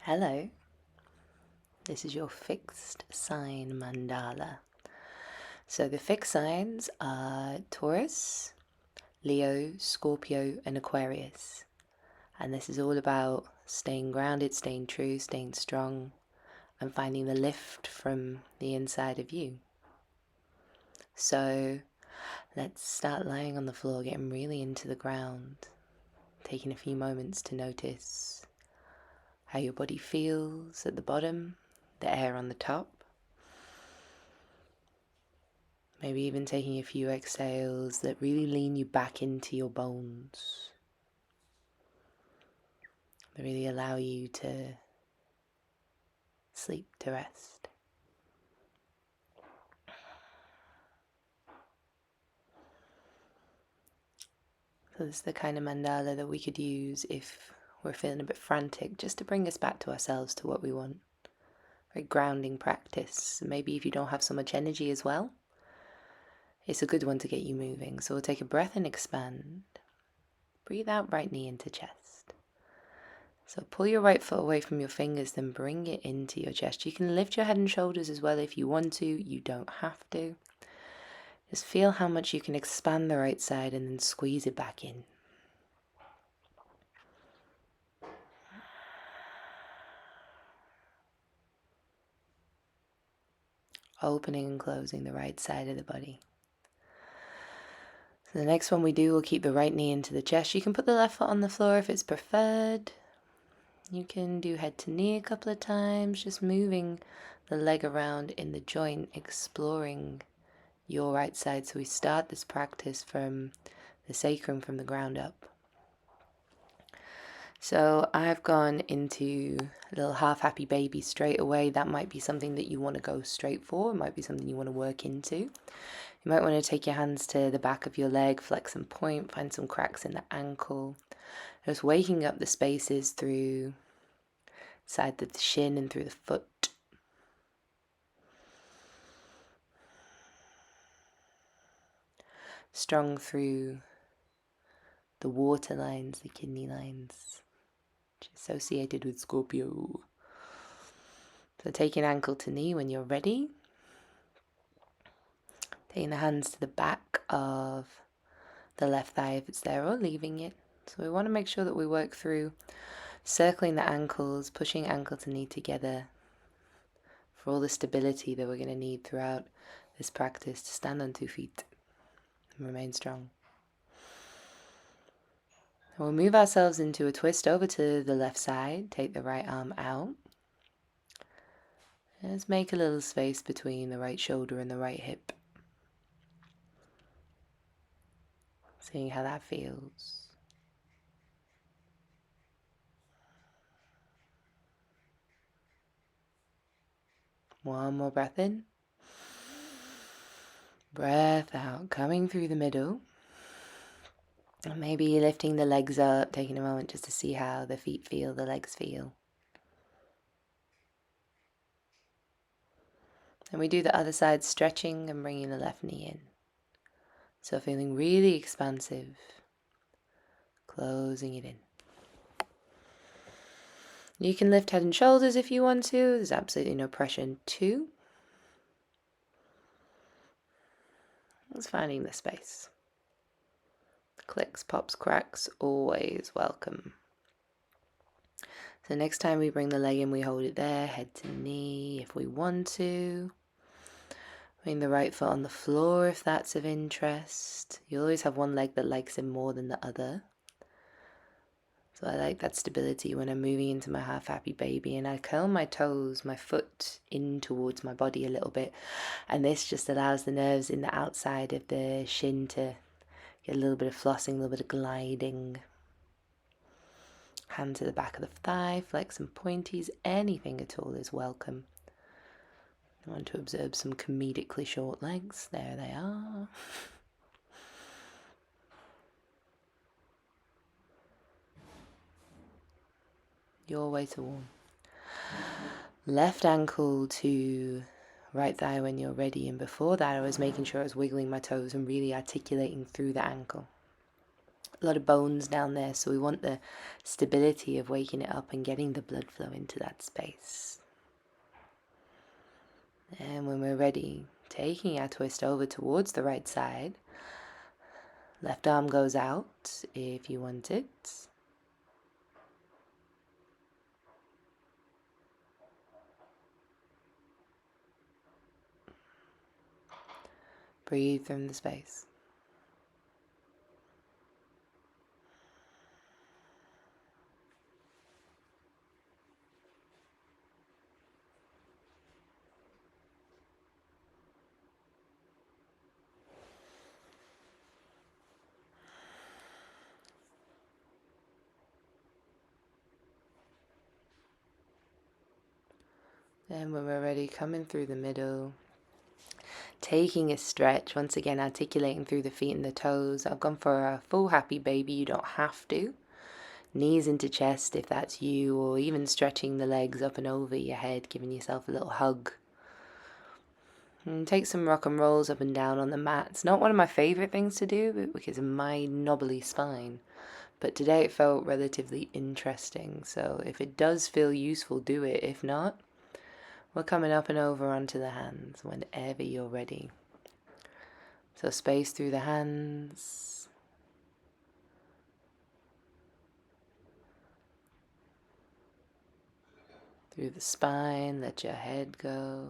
Hello, this is your fixed sign mandala. So the fixed signs are Taurus, Leo, Scorpio, and Aquarius. And this is all about staying grounded, staying true, staying strong, and finding the lift from the inside of you. So let's start lying on the floor, getting really into the ground, taking a few moments to notice how your body feels at the bottom, the air on the top. Maybe even taking a few exhales that really lean you back into your bones. That really allow you to sleep, to rest. So this is the kind of mandala that we could use if we're feeling a bit frantic, just to bring us back to ourselves, to what we want. Very grounding practice. Maybe if you don't have so much energy as well, it's a good one to get you moving. So we'll take a breath and expand. Breathe out, right knee into chest. So pull your right foot away from your fingers, then bring it into your chest. You can lift your head and shoulders as well if you want to. You don't have to. Just feel how much you can expand the right side and then squeeze it back in. Opening and closing the right side of the body. So the next one we do, we'll keep the right knee into the chest. You can put the left foot on the floor if it's preferred. You can do head to knee a couple of times, just moving the leg around in the joint, exploring your right side. So we start this practice from the sacrum, from the ground up. So I've gone into a little half happy baby straight away. That might be something that you want to go straight for. It might be something you want to work into. You might want to take your hands to the back of your leg, flex and point, find some cracks in the ankle. Just waking up the spaces through side of the shin and through the foot. Strong through the water lines, the kidney lines, which is associated with Scorpio. So taking ankle to knee when you're ready. Taking the hands to the back of the left thigh if it's there, or leaving it. So we want to make sure that we work through circling the ankles, pushing ankle to knee together for all the stability that we're going to need throughout this practice to stand on 2 feet and remain strong. We'll move ourselves into a twist over to the left side. Take the right arm out. Let's make a little space between the right shoulder and the right hip. Seeing how that feels. One more breath in. Breath out, coming through the middle. And maybe lifting the legs up, taking a moment just to see how the feet feel, the legs feel. And we do the other side, stretching and bringing the left knee in. So feeling really expansive, closing it in. You can lift head and shoulders if you want to. There's absolutely no pressure to. Just finding the space. Clicks, pops, cracks, always welcome. So next time we bring the leg in, we hold it there, head to knee if we want to. Bring the right foot on the floor if that's of interest. You always have one leg that likes it more than the other. So I like that stability when I'm moving into my half happy baby, and I curl my toes, my foot in towards my body a little bit, and this just allows the nerves in the outside of the shin to get a little bit of flossing, a little bit of gliding. Hand to the back of the thigh, flex and pointies, anything at all is welcome. I want to observe some comedically short legs. There they are. Your way to warm. Left ankle to right thigh when you're ready, and before that I was making sure I was wiggling my toes and really articulating through the ankle. a lot of bones down there, so we want the stability of waking it up and getting the blood flow into that space. And when we're ready, taking our twist over towards the right side. Left arm goes out if you want it. Breathe from the space. Then when we're ready, coming through the middle, taking a stretch, once again articulating through the feet and the toes. I've gone for a full happy baby, you don't have to. Knees into chest if that's you, or even stretching the legs up and over your head, giving yourself a little hug. And take some rock and rolls up and down on the mat. It's not one of my favourite things to do because of my knobbly spine, but today it felt relatively interesting, so if it does feel useful, do it. If not, we're coming up and over onto the hands whenever you're ready. So space through the hands. Through the spine, let your head go.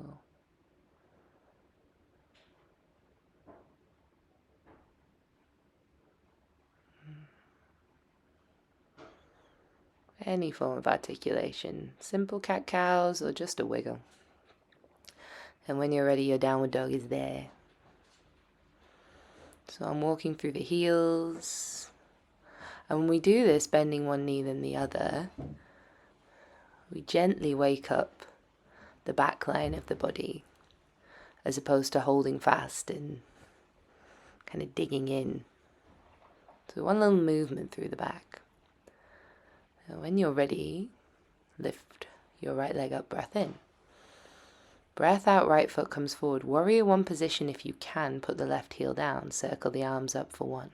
Any form of articulation, simple cat-cows or just a wiggle. And when you're ready, your downward dog is there. So I'm walking through the heels. And when we do this, bending one knee then the other, we gently wake up the back line of the body, as opposed to holding fast and kind of digging in. So one little movement through the back. And when you're ready, lift your right leg up, breath in. Breath out, right foot comes forward. Warrior one position if you can. Put the left heel down. Circle the arms up for 1.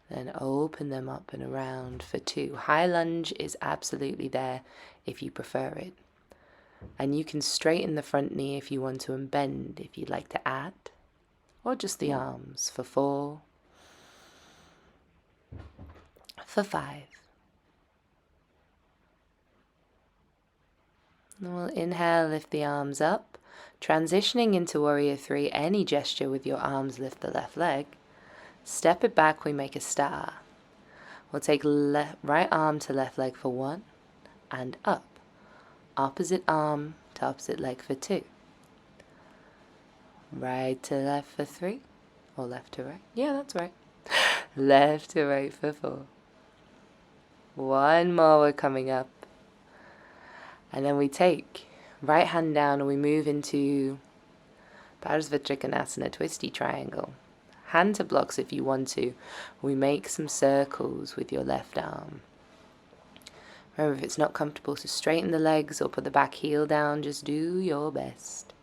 Then open them up and around for 2. High lunge is absolutely there if you prefer it. And you can straighten the front knee if you want to and bend if you'd like to add. Or just the arms for 4. For 5. And we'll inhale, lift the arms up. Transitioning into Warrior 3, any gesture with your arms, lift the left leg. Step it back, we make a star. We'll take right arm to left leg for 1 and up. Opposite arm to opposite leg for 2. Right to left for 3. Or left to right. Yeah, that's right. Left to right for 4. One more, we're coming up. And then we take right hand down and we move into Parsva Trikonasana, twisty triangle. Hand to blocks if you want to. We make some circles with your left arm. Remember, if it's not comfortable to straighten the legs or put the back heel down, just do your best.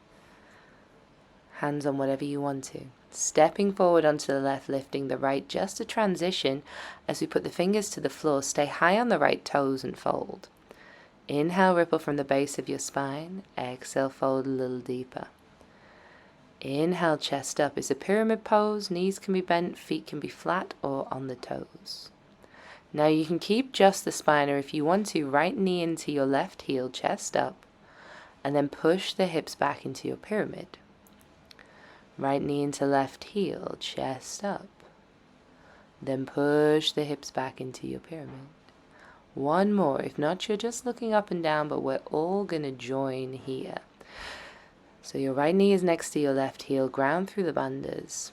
Hands on whatever you want to. Stepping forward onto the left, lifting the right, just a transition as we put the fingers to the floor. Stay high on the right toes and fold. Inhale, ripple from the base of your spine. Exhale, fold a little deeper. Inhale, chest up. It's a pyramid pose. Knees can be bent, feet can be flat or on the toes. Now you can keep just the spine, or if you want to, right knee into your left heel, chest up, and then push the hips back into your pyramid. Right knee into left heel, chest up. Then push the hips back into your pyramid. One more. If not, you're just looking up and down, but we're all going to join here. So your right knee is next to your left heel, ground through the bandhas.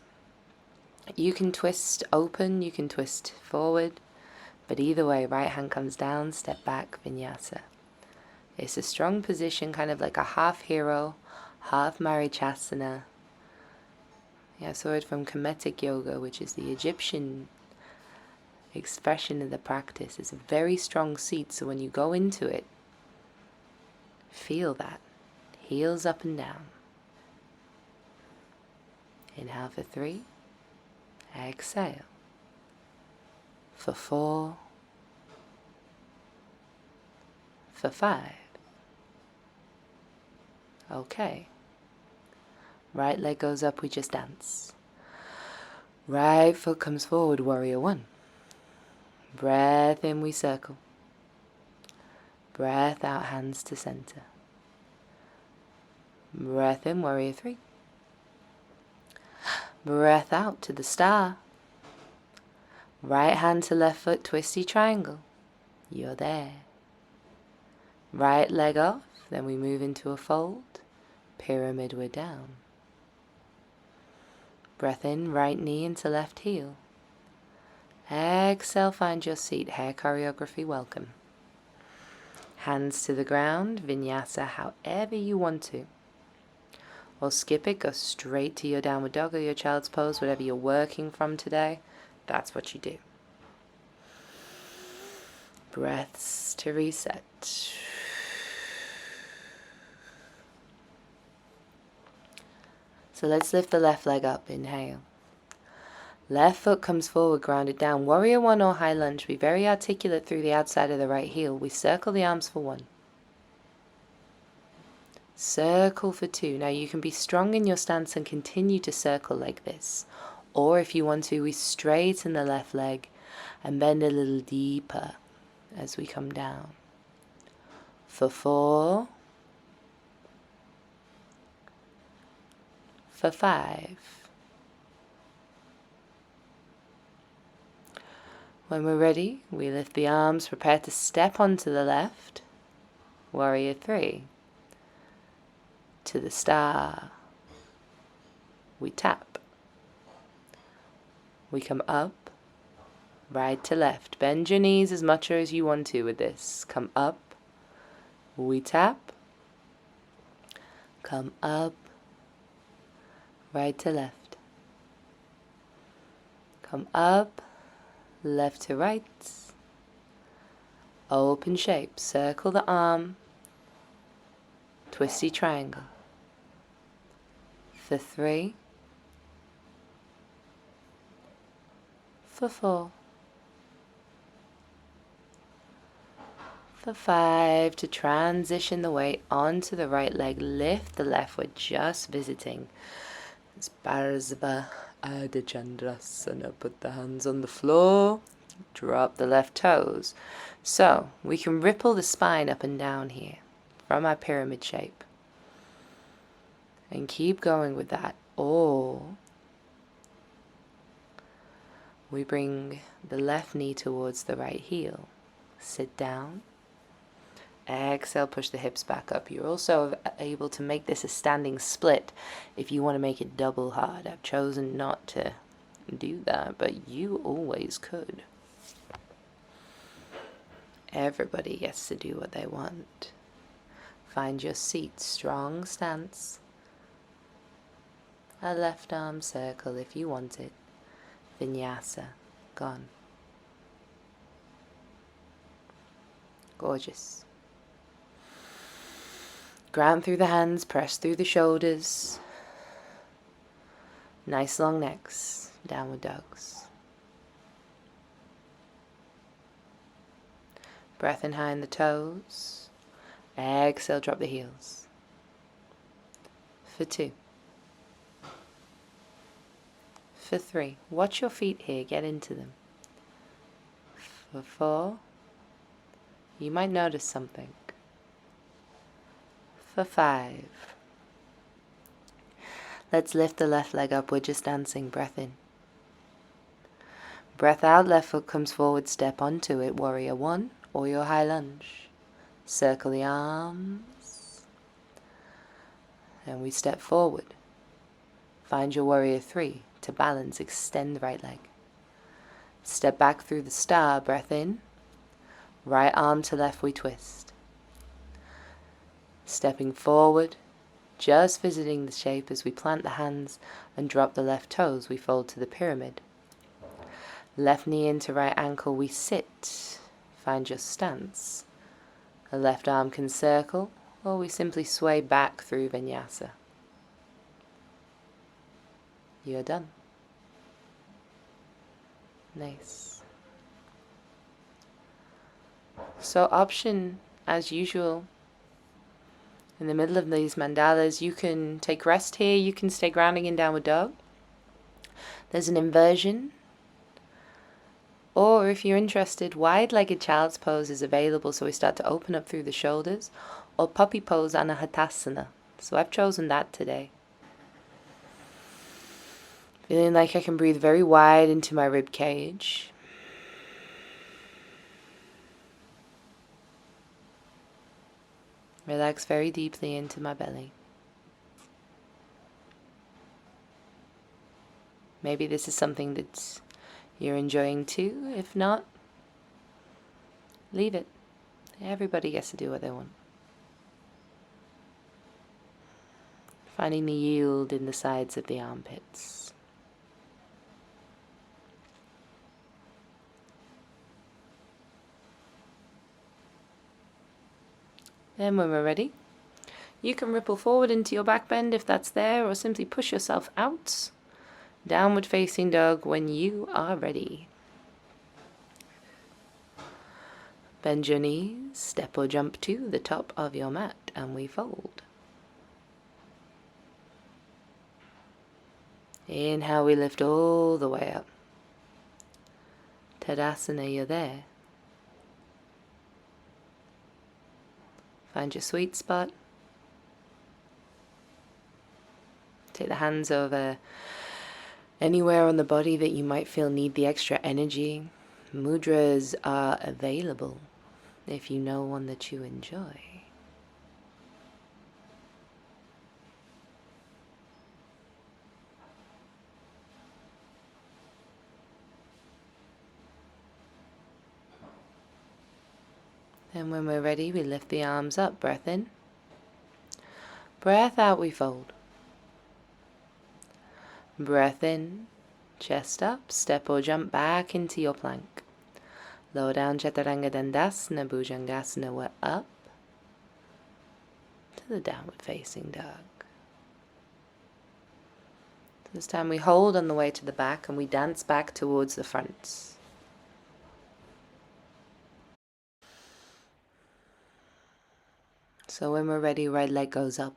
You can twist open, you can twist forward, but either way, right hand comes down, step back, vinyasa. It's a strong position, kind of like a half hero, half Marichasana. Yeah, I saw it from Kemetic Yoga, which is the Egyptian expression of the practice. It's a very strong seat, so when you go into it, feel that. Heels up and down. Inhale for 3. Exhale. for 4, for 5. Okay. Right leg goes up, we just dance. Right foot comes forward, warrior 1. Breath in, we circle. Breath out, hands to center. Breath in, warrior 3. Breath out to the star. Right hand to left foot, twisty triangle. You're there. Right leg off, then we move into a fold. Pyramid, we're down. Breath in, right knee into left heel. Exhale, find your seat. Hair choreography, welcome. Hands to the ground, vinyasa however you want to. Or skip it, go straight to your downward dog or your child's pose, whatever you're working from today, that's what you do. Breaths to reset. So let's lift the left leg up, inhale. Left foot comes forward, grounded down. Warrior 1 or high lunge. Be very articulate through the outside of the right heel. We circle the arms for 1. Circle for 2. Now you can be strong in your stance and continue to circle like this. Or if you want to, we straighten the left leg and bend a little deeper as we come down. For 4. For 5. When we're ready, we lift the arms, prepare to step onto the left. Warrior 3. To the star. We tap. We come up, right to left. Bend your knees as much as you want to with this. Come up. We tap. Come up, right to left. Come up, left to right. Open shape. Circle the arm. Twisty triangle. For 3. For 4. For 5. To transition the weight onto the right leg. Lift the left. We're just visiting. Barsabha Ardha Chandrasana. Put the hands on the floor. Drop the left toes. So we can ripple the spine up and down here from our pyramid shape. And keep going with that. Or we bring the left knee towards the right heel. Sit down. Exhale, push the hips back up. You're also able to make this a standing split if you want to make it double hard. I've chosen not to do that, but you always could. Everybody gets to do what they want. Find your seat, strong stance. A left arm circle if you want it. Vinyasa, gone. Gorgeous. Ground through the hands, press through the shoulders. Nice long necks, downward dogs. Breath in high in the toes. Exhale, drop the heels. For 2. For 3. Watch your feet here, get into them. For 4. You might notice something. For 5. Let's lift the left leg up, we're just dancing. Breath in. Breath out, left foot comes forward, step onto it. Warrior 1 or your high lunge. Circle the arms. And we step forward. Find your warrior 3 to balance, extend the right leg. Step back through the star, breath in. Right arm to left, we twist. Stepping forward, just visiting the shape as we plant the hands and drop the left toes, we fold to the pyramid. Left knee into right ankle, we sit. Find your stance. The left arm can circle, or we simply sway back through vinyasa. You're done. Nice. So option, as usual, in the middle of these mandalas, you can take rest here, you can stay grounding in downward dog. There's an inversion. Or if you're interested, wide-legged child's pose is available, so we start to open up through the shoulders, or puppy pose, Anahatasana. So I've chosen that today. Feeling like I can breathe very wide into my rib cage. Relax very deeply into my belly. Maybe this is something that you're enjoying too. If not, leave it. Everybody gets to do what they want. Finding the yield in the sides of the armpits. Then when we're ready, you can ripple forward into your back bend if that's there, or simply push yourself out. Downward facing dog when you are ready. Bend your knees, step or jump to the top of your mat, and we fold. Inhale, we lift all the way up. Tadasana, you're there. Find your sweet spot. Take the hands over anywhere on the body that you might feel need the extra energy. Mudras are available if you know one that you enjoy. And when we're ready, we lift the arms up. Breath in. Breath out, we fold. Breath in. Chest up. Step or jump back into your plank. Lower down, Chaturanga Dandasana, Bhujangasana, we're up to the downward facing dog. This time we hold on the way to the back and we dance back towards the front. So when we're ready, right leg goes up.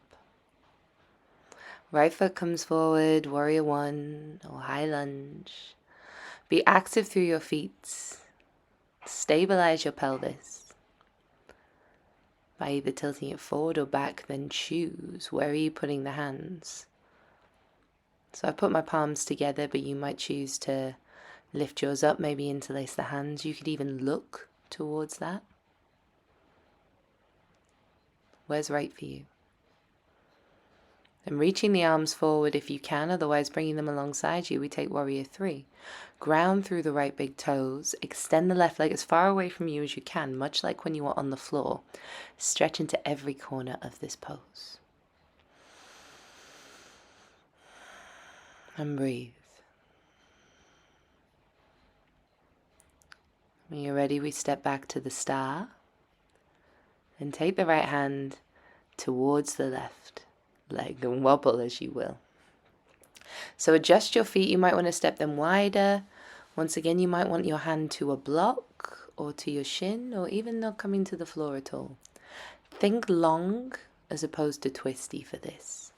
Right foot comes forward, warrior one or high lunge. Be active through your feet. Stabilize your pelvis. By either tilting it forward or back, then choose where are you putting the hands. So I put my palms together, but you might choose to lift yours up, maybe interlace the hands. You could even look towards that. Where's right for you? And reaching the arms forward if you can, otherwise bringing them alongside you, we take warrior three. Ground through the right big toes. Extend the left leg as far away from you as you can, much like when you are on the floor. Stretch into every corner of this pose. And breathe. When you're ready, we step back to the star. And take the right hand towards the left leg and wobble as you will. So adjust your feet. You might want to step them wider. Once again, you might want your hand to a block or to your shin, or even not coming to the floor at all. Think long as opposed to twisty for this.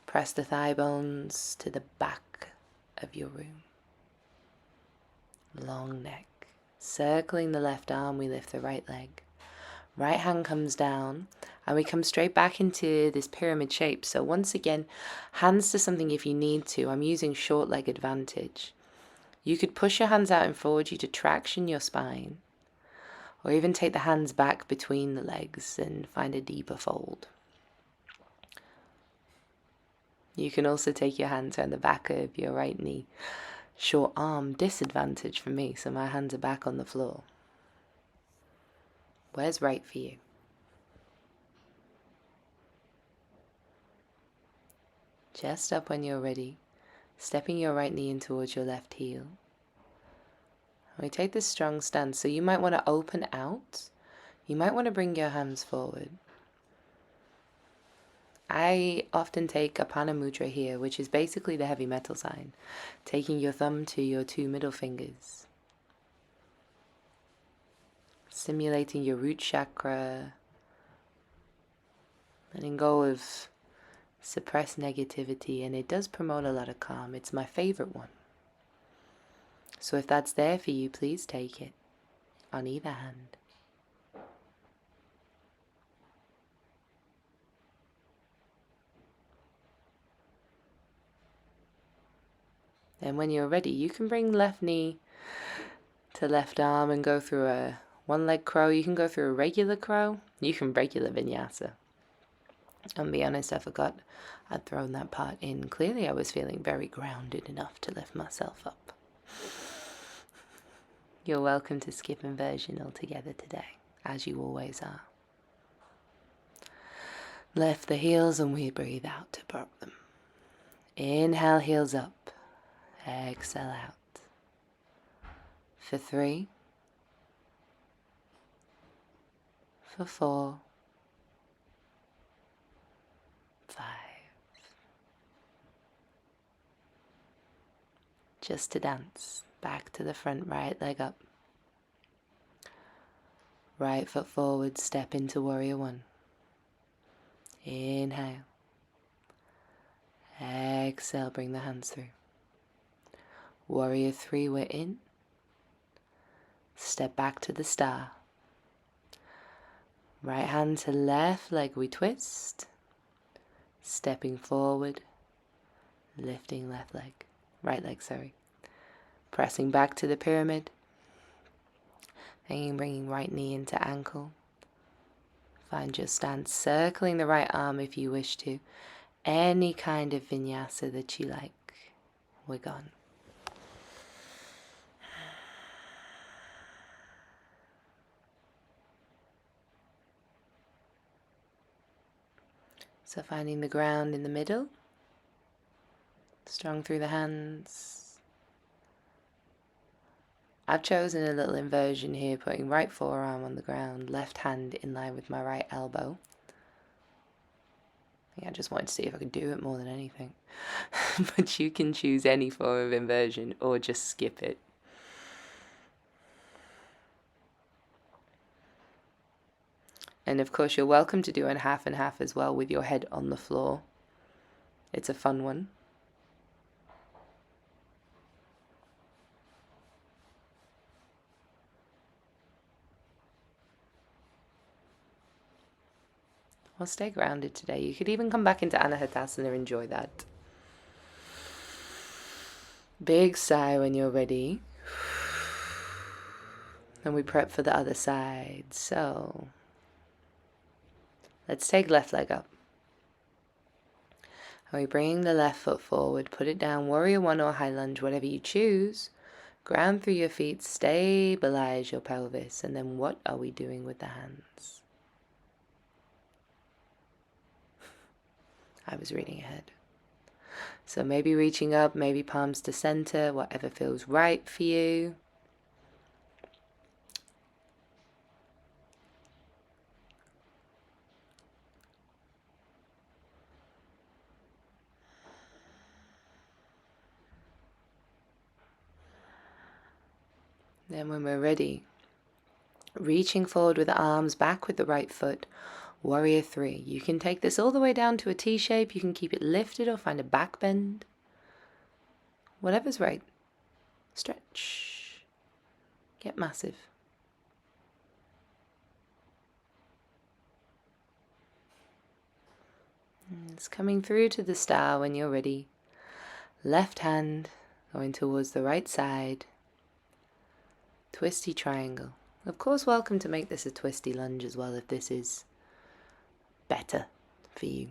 Press the thigh bones to the back of your room. Long neck. Circling the left arm, we lift the right leg. Right hand comes down and we come straight back into this pyramid shape. So once again, hands to something if you need to. I'm using short leg advantage. You could push your hands out and forward you to traction your spine, or even take the hands back between the legs and find a deeper fold. You can also take your hands around the back of your right knee. Short arm disadvantage for me, so my hands are back on the floor. Where's right for you? Chest up when you're ready, stepping your right knee in towards your left heel. We take this strong stance, so you might want to open out. You might want to bring your hands forward. I often take Apana Mudra here, which is basically the heavy metal sign, taking your thumb to your two middle fingers. Stimulating your root chakra, letting go of suppressed negativity, and it does promote a lot of calm. It's my favorite one. So if that's there for you, please take it on either hand. And when you're ready, you can bring left knee to left arm and go through a one-leg crow. You can go through a regular crow. You can regular vinyasa. And be honest, I forgot I'd thrown that part in. Clearly, I was feeling very grounded enough to lift myself up. You're welcome to skip inversion altogether today, as you always are. Lift the heels and we breathe out to drop them. Inhale, heels up. Exhale out. For 3. For 4. 5. Just to dance. Back to the front, right leg up. Right foot forward, step into warrior 1. Inhale. Exhale, bring the hands through. Warrior 3, we're in. Step back to the star. Right hand to left leg, we twist. Stepping forward, lifting left leg, right leg, sorry. Pressing back to the pyramid. And bringing right knee into ankle. Find your stance, circling the right arm if you wish to. Any kind of vinyasa that you like. We're gone. So finding the ground in the middle, strong through the hands. I've chosen a little inversion here, putting right forearm on the ground, left hand in line with my right elbow. I just wanted to see if I could do it more than anything. But you can choose any form of inversion or just skip it. And of course, you're welcome to do a half and half as well with your head on the floor. It's a fun one. Well, stay grounded today. You could even come back into Anahatasana and enjoy that. Big sigh when you're ready. And we prep for the other side. So let's take left leg up. And we bring the left foot forward, put it down, warrior 1 or high lunge, whatever you choose. Ground through your feet, stabilize your pelvis. And then what are we doing with the hands? I was reading ahead. So maybe reaching up, maybe palms to center, whatever feels right for you. Then when we're ready, reaching forward with the arms, back with the right foot, warrior 3. You can take this all the way down to a T shape. You can keep it lifted or find a back bend. Whatever's right. Stretch. Get massive. It's coming through to the star when you're ready. Left hand going towards the right side. Twisty triangle. Of course, welcome to make this a twisty lunge as well if this is better for you.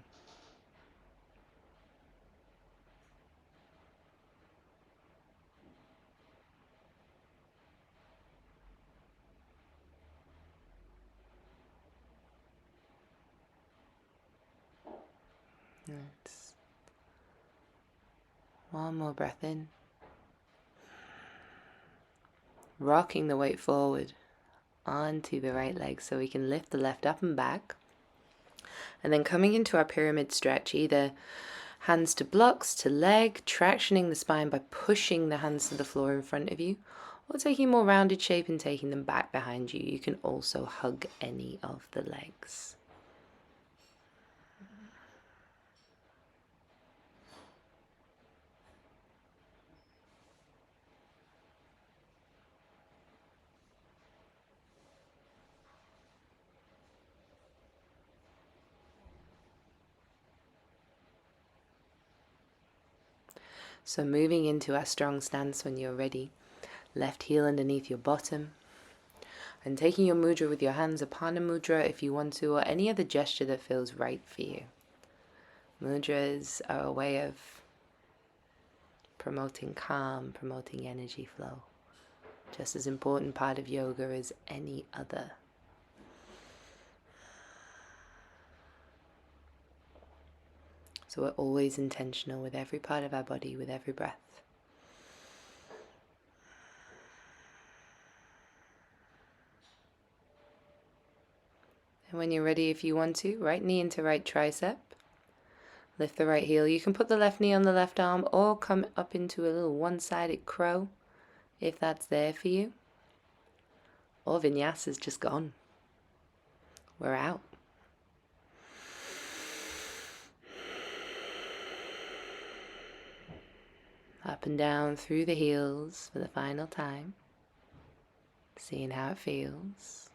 Nice. One more breath in. Rocking the weight forward onto the right leg so we can lift the left up and back. And then coming into our pyramid stretch, either hands to blocks, to leg, tractioning the spine by pushing the hands to the floor in front of you, or taking a more rounded shape and taking them back behind you. You can also hug any of the legs. So moving into our strong stance when you're ready, left heel underneath your bottom, and taking your mudra with your hands, Apana mudra if you want to, or any other gesture that feels right for you. Mudras are a way of promoting calm, promoting energy flow. Just as important part of yoga as any other. So we're always intentional with every part of our body, with every breath. And when you're ready, if you want to, right knee into right tricep. Lift the right heel. You can put the left knee on the left arm or come up into a little one-sided crow if that's there for you. Or vinyasa's just gone. We're out. Up and down through the heels for the final time. Seeing how it feels.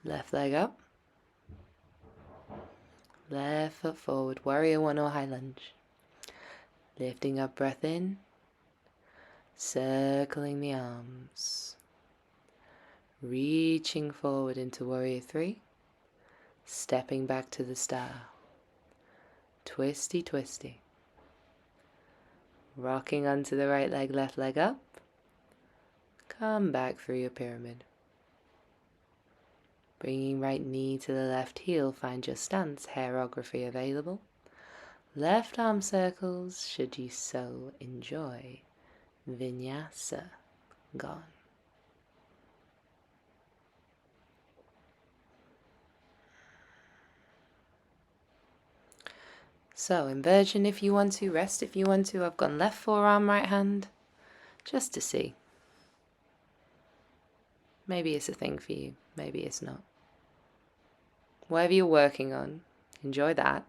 Left leg up. Left foot forward. Warrior one or high lunge. Lifting up, breath in. Circling the arms. Reaching forward into warrior three. Stepping back to the star. Twisty, twisty. Rocking onto the right leg, left leg up. Come back through your pyramid. Bringing right knee to the left heel, find your stance, hairography available. Left arm circles, should you so enjoy. Vinyasa gone. So inversion if you want to, rest if you want to. I've gone left forearm, right hand, just to see. Maybe it's a thing for you, maybe it's not. Whatever you're working on, enjoy that.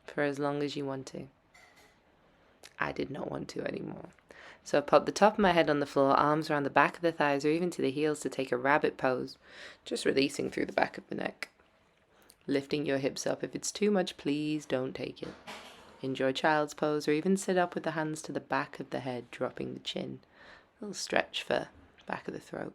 For as long as you want to. I did not want to anymore. So I pop the top of my head on the floor, arms around the back of the thighs or even to the heels to take a rabbit pose, just releasing through the back of the neck. Lifting your hips up. If it's too much, please don't take it. Enjoy child's pose or even sit up with the hands to the back of the head, dropping the chin. A little stretch for back of the throat.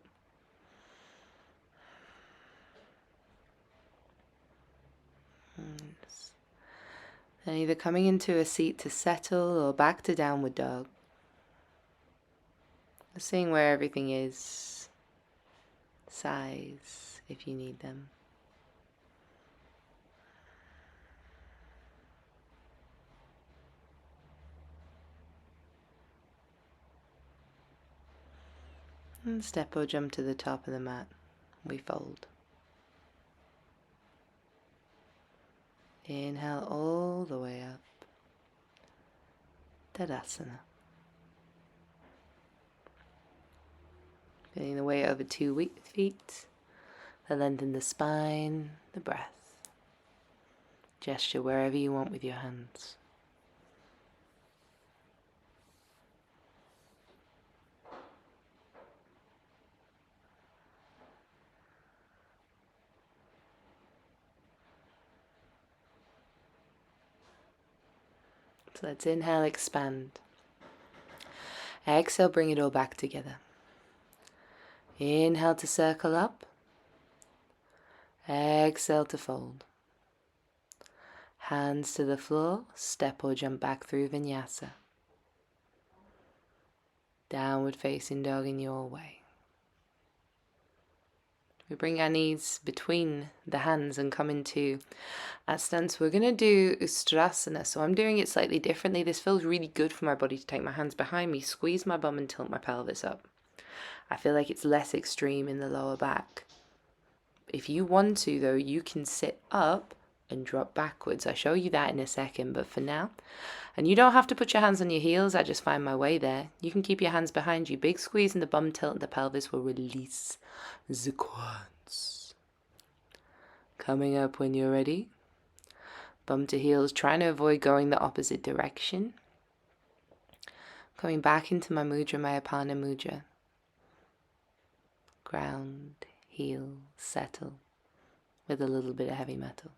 Then either coming into a seat to settle or back to downward dog. Seeing where everything is. Size if you need them. And step or jump to the top of the mat. We fold. Inhale all the way up. Tadasana. Feeling the weight over 2 weak feet. The length in the spine, the breath. Gesture wherever you want with your hands. So let's inhale, expand. Exhale, bring it all back together. Inhale to circle up. Exhale to fold. Hands to the floor, step or jump back through vinyasa. Downward facing dog in your way. We bring our knees between the hands and come into that stance. We're going to do Ustrasana. So I'm doing it slightly differently. This feels really good for my body to take my hands behind me, squeeze my bum and tilt my pelvis up. I feel like it's less extreme in the lower back. If you want to, though, you can sit up and drop backwards. I'll show you that in a second, but for now, and you don't have to put your hands on your heels, I just find my way there. You can keep your hands behind you. Big squeeze in the bum tilt and the pelvis will release the quads. Coming up when you're ready. Bum to heels, trying to avoid going the opposite direction. Coming back into my mudra, my Apana mudra. Ground, heel, settle with a little bit of heavy metal.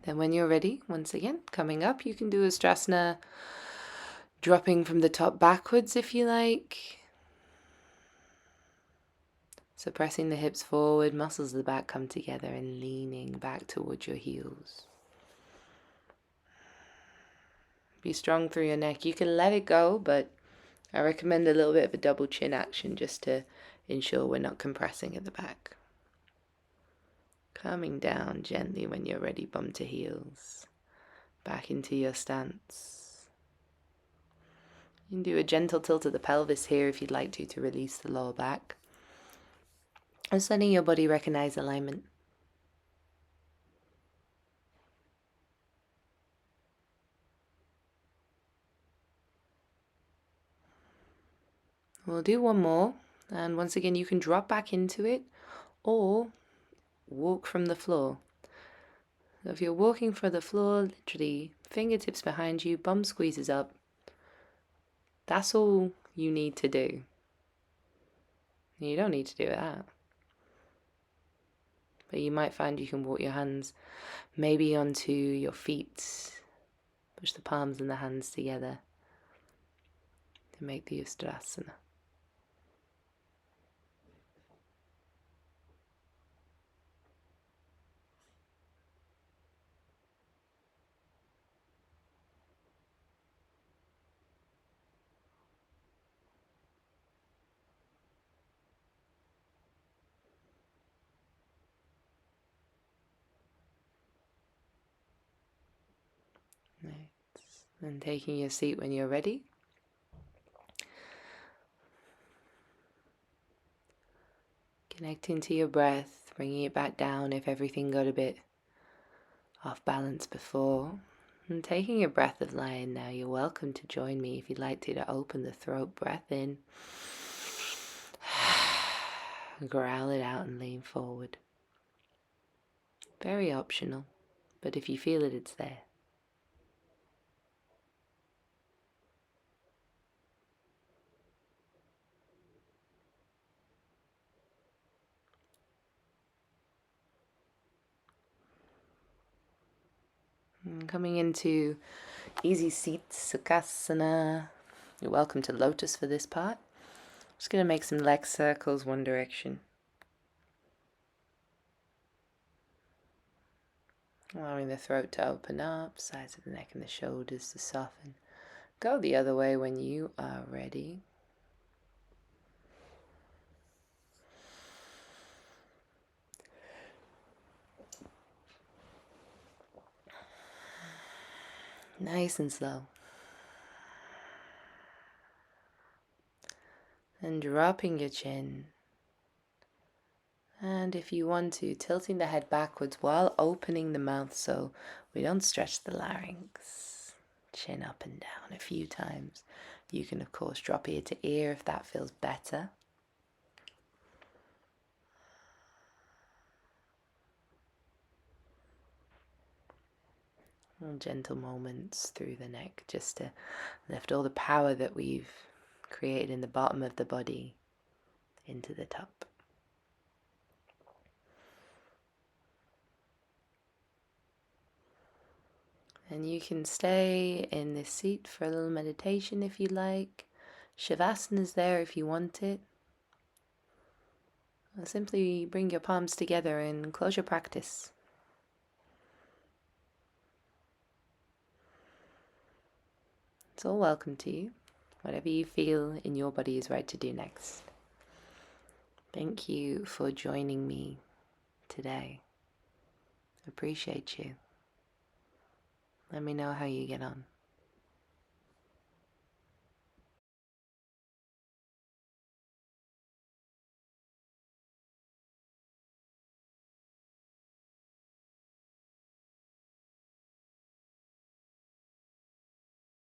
Then when you're ready, once again, coming up, you can do Ustrasana, dropping from the top backwards if you like. So pressing the hips forward, muscles of the back come together and leaning back towards your heels. Be strong through your neck. You can let it go, but I recommend a little bit of a double chin action just to ensure we're not compressing at the back. Coming down gently when you're ready, bum to heels. Back into your stance. You can do a gentle tilt of the pelvis here if you'd like to release the lower back. Just letting your body recognize alignment. We'll do one more, and once again you can drop back into it or walk from the floor. So if you're walking from the floor, literally fingertips behind you, bum squeezes up. That's all you need to do. You don't need to do that. But you might find you can walk your hands maybe onto your feet. Push the palms and the hands together to make the Ustrasana. And taking your seat when you're ready. Connecting to your breath, bringing it back down if everything got a bit off balance before. And taking a breath of lion now, you're welcome to join me if you'd like to open the throat, breath in. Growl it out and lean forward. Very optional, but if you feel it, it's there. And coming into easy seat, Sukhasana. You're welcome to lotus for this part. Just going to make some leg circles one direction. Allowing the throat to open up, sides of the neck and the shoulders to soften. Go the other way when you are ready. Nice and slow. And dropping your chin. And if you want to, tilting the head backwards while opening the mouth so we don't stretch the larynx. Chin up and down a few times. You can, of course, drop ear to ear if that feels better. And gentle moments through the neck just to lift all the power that we've created in the bottom of the body into the top. And you can stay in this seat for a little meditation if you like. Shavasana is there if you want it. Or simply bring your palms together in closure practice. It's all welcome to you. Whatever you feel in your body is right to do next. Thank you for joining me today. Appreciate you. Let me know how you get on.